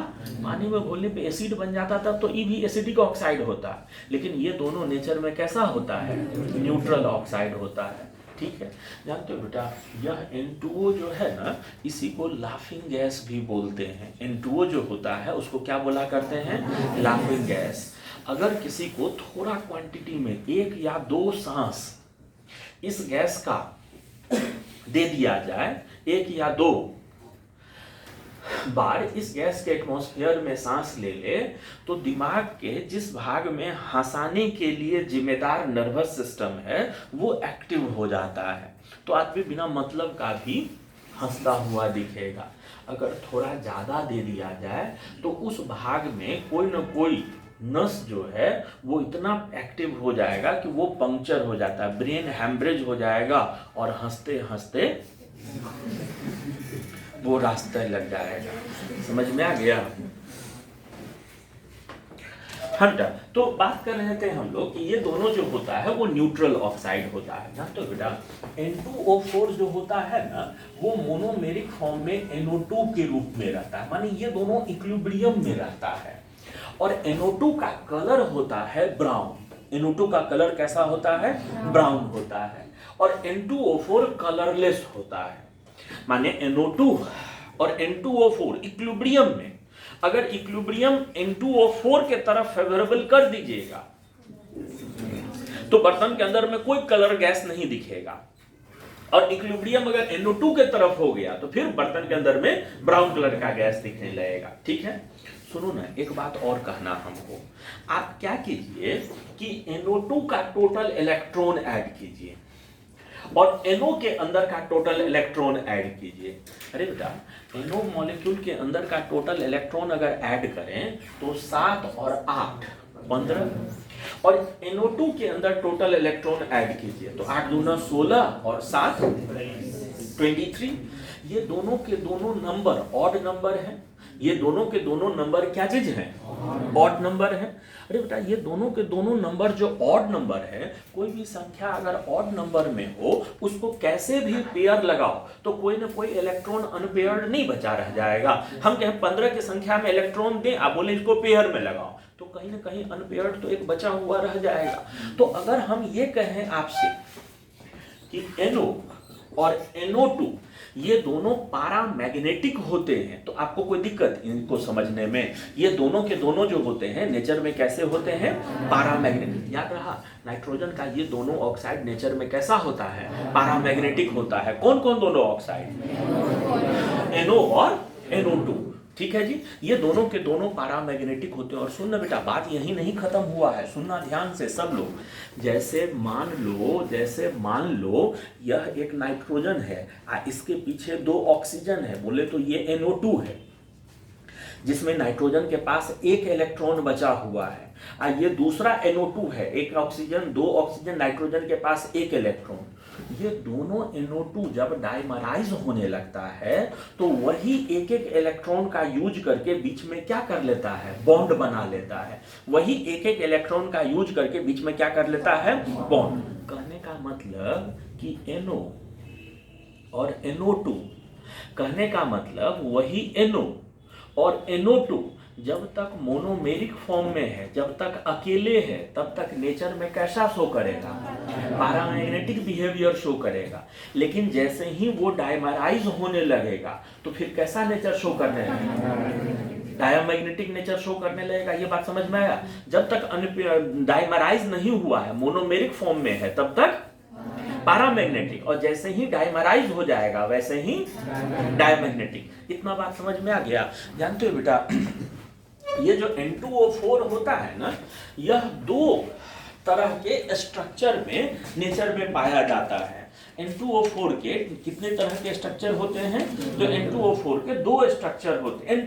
पानी में घोलने पे एसिड बन जाता था तो ये भी एसिडिक ऑक्साइड होता है, लेकिन ये दोनों नेचर में कैसा होता है? न्यूट्रल ऑक्साइड होता है। ठीक है, जानते हो बेटा, यह N2O जो है ना, इसी को लाफिंग गैस भी बोलते हैं। N2O जो होता है उसको क्या बोला करते हैं? Laughing gas. अगर किसी को थोड़ा क्वांटिटी में 1 या 2 सांस इस गैस का दे दिया जाए, 1 या 2 बार इस गैस के एटमॉस्फेयर में सांस ले ले, तो दिमाग के जिस भाग में हंसाने के लिए जिम्मेदार नर्वस सिस्टम है वो एक्टिव हो जाता है, तो आदमी बिना मतलब का भी हंसता हुआ दिखेगा। अगर थोड़ा ज्यादा दे दिया जाए तो उस भाग में कोई ना कोई नस जो है वो इतना एक्टिव हो जाएगा कि वो पंक्चर हो जाता है, ब्रेन हैमरेज हो जाएगा और हंसते हंसते वो रास्ते लग जाएगा। समझ में आ गया? हंटा, तो बात कर रहे थे हम लोग कि ये दोनों जो होता है वो न्यूट्रल ऑक्साइड होता है ना। तो बेटा N2O4 जो होता है ना, वो मोनोमेरिक फॉर्म में NO2 के रूप में रहता है, माने ये दोनों इक्विलिब्रियम में रहता है। और NO2 का कलर होता है ब्राउन। NO2 का कलर कैसा होता है? ब्राउन होता है। और N2O4 कलरलेस होता है। माने NO2 और N2O4 इक्विलिब्रियम में, अगर इक्विलिब्रियम N2O4 के तरफ फेवरेबल कर दीजिएगा तो बर्तन के अंदर में कोई कलर गैस नहीं दिखेगा, और इक्विलिब्रियम अगर NO2 के तरफ हो गया तो फिर बर्तन के अंदर में ब्राउन कलर का गैस दिखने लगेगा। ठीक है, सुनो ना, एक बात और कहना हमको। आप क्या कीजिए कि NO2 का टोटल इलेक्ट्रॉन ऐड कीजिए और NO के अंदर का टोटल इलेक्ट्रॉन ऐड कीजिए। अरे बेटा, NO मॉलिक्यूल के अंदर का टोटल इलेक्ट्रॉन अगर ऐड करें तो 7 और 8 15, और NO2 के अंदर टोटल इलेक्ट्रॉन ऐड कीजिए तो 8 दूना 16 और 7 23। ये दोनों के दोनों नंबर ऑड नंबर हैं। ये दोनों के दोनों नंबर क्या चीज है? ऑड नंबर है। अरे बेटा, ये दोनों के दोनों नंबर जो ऑड नंबर है, कोई भी संख्या अगर ऑड नंबर में हो उसको कैसे भी पेयर लगाओ तो कोई ना कोई इलेक्ट्रॉन अनपेयर्ड नहीं बचा रह जाएगा। हम कहें 15 की संख्या में इलेक्ट्रॉन दें, आप बोले इसको पेयर में लगाओ, तो कहीं ना कहीं अनपेयर्ड तो एक बचा हुआ रह जाएगा। तो अगर हम ये कहें आपसे कि NO और NO2 ये दोनों पैरामैग्नेटिक होते हैं, तो आपको कोई दिक्कत इनको समझने में? ये दोनों के दोनों जो होते हैं नेचर में कैसे होते हैं? पैरामैग्नेटिक। याद रहा, नाइट्रोजन का ये दोनों ऑक्साइड नेचर में कैसा होता है? पैरामैग्नेटिक होता है। कौन कौन दोनों ऑक्साइड? NO और NO2। ठीक है जी, ये दोनों के दोनों पैरामैग्नेटिक होते हैं। और सुनना बेटा, बात यही नहीं खत्म हुआ है, सुनना ध्यान से सब लोग। जैसे मान लो यह एक नाइट्रोजन है, इसके पीछे 2 ऑक्सीजन है, बोले तो ये NO2 है जिसमें नाइट्रोजन के पास 1 इलेक्ट्रॉन बचा हुआ है। ये दूसरा NO2 है, 1 ऑक्सीजन 2 ऑक्सीजन, नाइट्रोजन के पास 1 इलेक्ट्रॉन। ये दोनों NO2 जब डाइमराइज होने लगता है तो वही एक एक इलेक्ट्रॉन का यूज करके बीच में क्या कर लेता है? बॉन्ड बना लेता है। वही एक एक इलेक्ट्रॉन का यूज करके बीच में क्या कर लेता है? बॉन्ड। कहने का मतलब कि NO और NO2, कहने का मतलब वही NO और NO2 जब तक मोनोमेरिक फॉर्म में है, जब तक अकेले है, तब तक नेचर में कैसा शो करेगा? पैरामैग्नेटिक बिहेवियर शो करेगा। लेकिन जैसे ही वो डायमराइज होने लगेगा तो फिर कैसा नेचर शो करने लगेगा? डायमैग्नेटिक नेचर शो करने लगेगा। ये बात समझ में आया? जब तक डायमराइज नहीं हुआ है, मोनोमेरिक फॉर्म में है, तब तक पैरामैग्नेटिक, और जैसे ही डायमराइज हो जाएगा वैसे ही डायमैग्नेटिक। इतना बात समझ में आ गया? जानते हो बेटा, ये जो N2O4 होता है ना, यह 2 तरह के स्ट्रक्चर में नेचर में पाया जाता है। N2O4 के कितने तरह के स्ट्रक्चर होते हैं? तो N2O4 के दो स्ट्रक्चर होते हैं,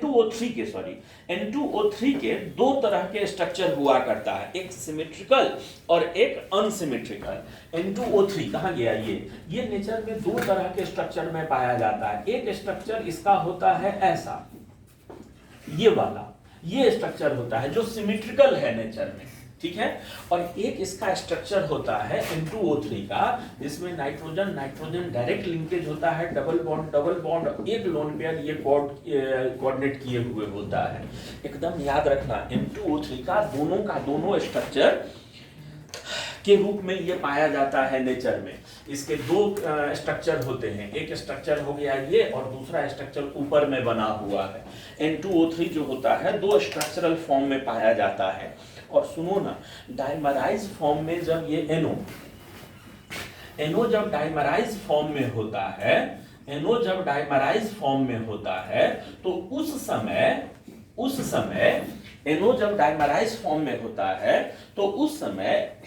N2O3 के दो तरह के स्ट्रक्चर हुआ करता है, एक सिमेट्रिकल और एक अनसिमेट्रिकल। N2O3 कहाँ गया? ये नेचर में दो तरह के स्ट्रक्चर में पाया जाता है। एक स्ट्रक्चर इसका होता है ऐसा, ये वाला, ये स्ट्रक्चर होता है जो सिमेट्रिकल है नेचर में, ठीक है। और एक इसका स्ट्रक्चर होता है N2O3 का, जिसमें नाइट्रोजन डायरेक्ट लिंकेज होता है, डबल बॉन्ड एक लोन पेयर ये कोऑर्डिनेट किए हुए होता है। एकदम याद रखना, N2O3 का दोनों स्ट्रक्चर के रूप में ये पाया जाता है नेचर में। इसके दो स्ट्रक्चर होते हैं, एक स्ट्रक्चर हो गया ये और दूसरा स्ट्रक्चर ऊपर में बना हुआ है। N2O3 जो होता है दो स्ट्रक्चरल फॉर्म में पाया जाता है। और सुनो ना, डाइमराइज फॉर्म में जब ये NO जब डाइमराइज फॉर्म में होता है, NO जब डाइमराइज फॉर्म में होता है तो उस समय NO जब डाइमराइज फॉर्म में होता है तो उस समय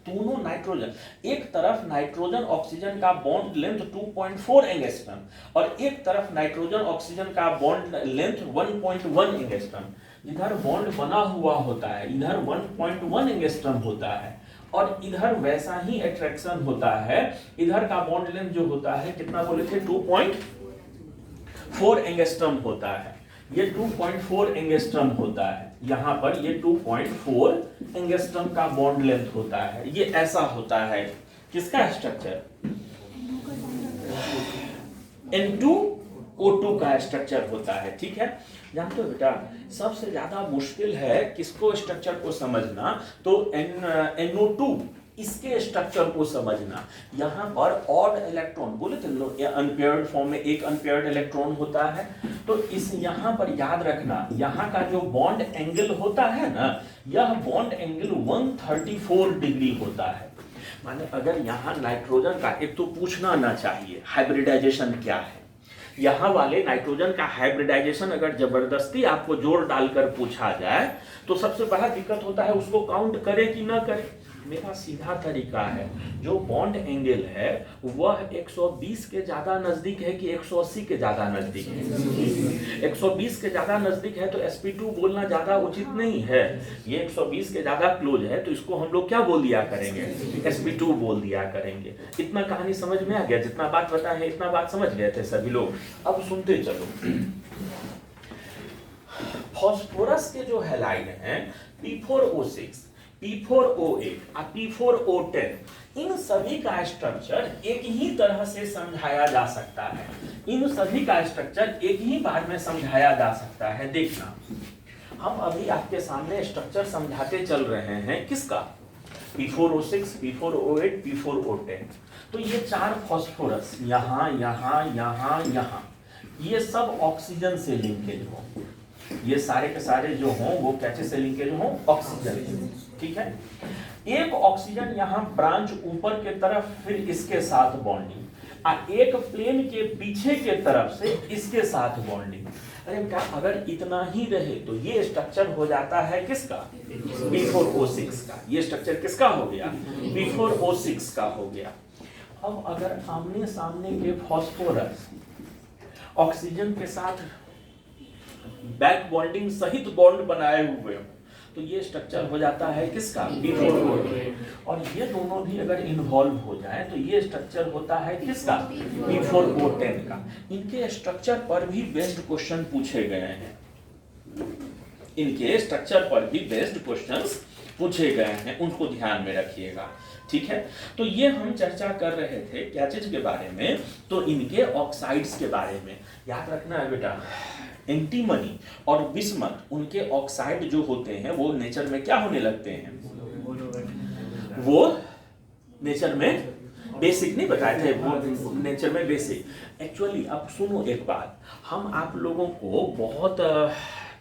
दोनों नाइट्रोजन, एक तरफ नाइट्रोजन ऑक्सीजन का बॉन्ड लेंथ 2.4 एंगस्ट्रम और एक तरफ नाइट्रोजन ऑक्सीजन का बॉन्ड लेंथ 1.1 एंगस्ट्रम। इधर बॉन्ड बना हुआ होता है, इधर 1.1 एंगस्ट्रम होता है और इधर वैसा ही अट्रैक्शन होता है। इधर का बॉन्ड लेंथ जो होता है कितना बोले थे? 2.4 एंगस्ट्रम होता है। ये 2.4 एंगस्ट्रम होता है, यहाँ पर ये 2.4 एंगस्ट्रम का बॉन्ड लेंथ होता है। ये ऐसा होता है किसका स्ट्रक्चर? N2O2 का स्ट्रक्चर होता है, ठीक है। जानते हो बेटा, सबसे ज्यादा मुश्किल है किसको स्ट्रक्चर को समझना, तो NO2 इसके स्ट्रक्चर को समझना। यहाँ पर ऑड इलेक्ट्रॉन बोले थे, अनपेयर्ड फॉर्म में एक अनपेयर्ड इलेक्ट्रॉन होता है, तो इस यहाँ पर याद रखना, यहाँ का जो बॉन्ड एंगल होता है ना, यह बॉन्ड एंगल 134 डिग्री होता है। माने अगर यहाँ नाइट्रोजन का, एक तो पूछना ना चाहिए हाइब्रिडाइजेशन क्या है, यहाँ वाले नाइट्रोजन का हाइब्रिडाइजेशन अगर जबरदस्ती आपको जोर डालकर पूछा जाए तो सबसे बड़ा दिक्कत होता है उसको काउंट करे कि ना करे। मेरा सीधा तरीका है, जो बॉन्ड एंगल है वह 120 के ज्यादा नजदीक है कि 180 के ज्यादा नजदीक है? 120 के ज्यादा नजदीक है तो sp2 बोलना ज्यादा उचित नहीं है। ये 120 के ज्यादा क्लोज है तो इसको हम लोग क्या बोल दिया करेंगे? sp2 बोल दिया करेंगे। इतना कहानी समझ में आ गया? जितना बात बता है इतना बात समझ गए थे सभी लोग। अब सुनते चलो। फास्फोरस के जो हैलाइड हैं P4O6, P4O8 और P4O10, इन सभी का स्ट्रक्चर एक ही तरह से समझाया जा सकता है। इन सभी का स्ट्रक्चर एक ही बार में समझाया जा सकता है। देखना, हम अभी आपके सामने स्ट्रक्चर समझाते चल रहे हैं किसका? P4O6, P4O8, P4O10। तो ये चार फास्फोरस यहाँ यहाँ यहाँ यहाँ, ये सब ऑक्सीजन से लिंकेज हो। ये सारे के सारे जो हों वो कैसे से लिंकेज हों? ऑक्सीजन, ठीक है। एक ऑक्सीजन यहाँ ब्रांच ऊपर के तरफ, फिर इसके साथ बॉन्डिंग, और एक प्लेन के पीछे के तरफ से इसके साथ बॉन्डिंग। अरे क्या, अगर इतना ही रहे तो ये स्ट्रक्चर हो जाता है किसका? P4O6 का। ये स्ट्रक्चर किसका हो गया? P4O6 का हो गया। अब अगर आमने सामने के फास्फोरस ऑक्सीजन के साथ बैक बॉन्डिंग सहित बॉन्ड बनाए हुए हो तो ये स्ट्रक्चर हो जाता है किसका? P4O8। और ये दोनों भी अगर इन्वॉल्व हो जाए तो ये स्ट्रक्चर होता है किसका? P4O10 का। इनके स्ट्रक्चर पर भी बेस्ड क्वेश्चन पूछे गए हैं, इनके स्ट्रक्चर पर भी बेस्ड क्वेश्चंस पूछे गए हैं, उनको ध्यान में रखिएगा, ठीक है। तो ये हम चर्चा कर रहे थे क्या चीज के बारे में? तो इनके ऑक्साइड्स के बारे में। याद रखना है बेटा, एंटीमनी और बिस्मथ, उनके ऑक्साइड जो होते हैं वो नेचर में क्या होने लगते हैं? वो नेचर में बेसिक नहीं बताए थे, वो नेचर में बेसिक। एक्चुअली अब सुनो एक बात, हम आप लोगों को बहुत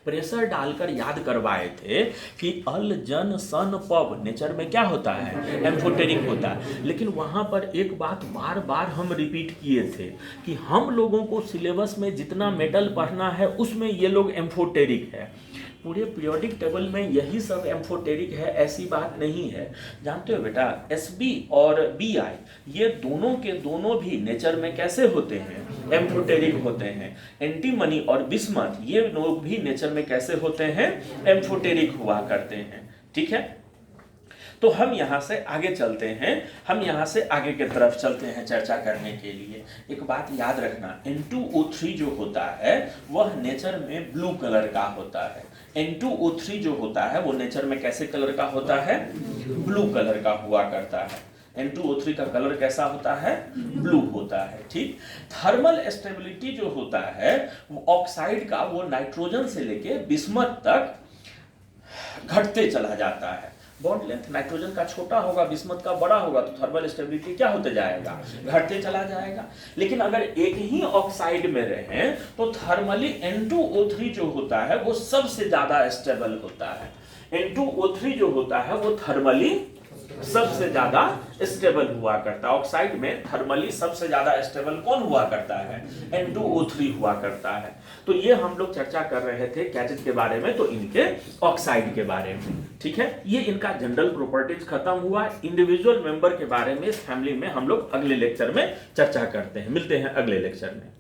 प्रेशर डालकर याद करवाए थे कि अल जन सन पब नेचर में क्या होता है? एम्फोटेरिक होता है। लेकिन वहाँ पर एक बात बार बार हम रिपीट किए थे कि हम लोगों को सिलेबस में जितना मेटल पढ़ना है उसमें ये लोग एम्फोटेरिक है। पूरे पीरियोडिक टेबल में यही सब एम्फोटेरिक है ऐसी बात नहीं है। जानते हो बेटा, Sb और Bi ये दोनों के दोनों भी नेचर में कैसे होते हैं? एम्फोटेरिक होते हैं। एंटीमनी और बिस्मथ ये लोग भी नेचर में कैसे होते हैं? एम्फोटेरिक हुआ करते हैं। ठीक है, तो हम यहाँ से आगे चलते हैं, हम यहाँ से आगे की तरफ चलते हैं चर्चा करने के लिए। एक बात याद रखना, N2O3 जो होता है वह नेचर में ब्लू कलर का होता है। N2O3 जो होता है वो नेचर में कैसे कलर का होता है? ब्लू कलर का हुआ करता है। N2O3 का कलर कैसा होता है? ब्लू होता है। ठीक, थर्मल स्टेबिलिटी जो होता है वो ऑक्साइड का वो नाइट्रोजन से लेके बिस्मथ तक घटते चला जाता है। बॉन्ड लेंथ नाइट्रोजन का छोटा होगा, बिस्मथ का बड़ा होगा, तो थर्मल स्टेबिलिटी क्या होते जाएगा? घटते चला जाएगा। लेकिन अगर एक ही ऑक्साइड में रहें तो थर्मली N2O3 जो होता है वो सबसे ज्यादा स्टेबल होता है। N2O3 जो होता है वो थर्मली सबसे ज्यादा स्टेबल हुआ करता है। ऑक्साइड में थर्मली सबसे ज्यादा स्टेबल कौन हुआ करता है? N2O3 हुआ करता है। तो ये हम लोग चर्चा कर रहे थे क्या चीज के बारे में? तो इनके ऑक्साइड के बारे में। ठीक है, ये इनका जनरल प्रॉपर्टीज खत्म हुआ। इंडिविजुअल मेंबर के बारे में इस फैमिली में हम लोग अगले लेक्चर में चर्चा करते हैं। मिलते हैं अगले लेक्चर में।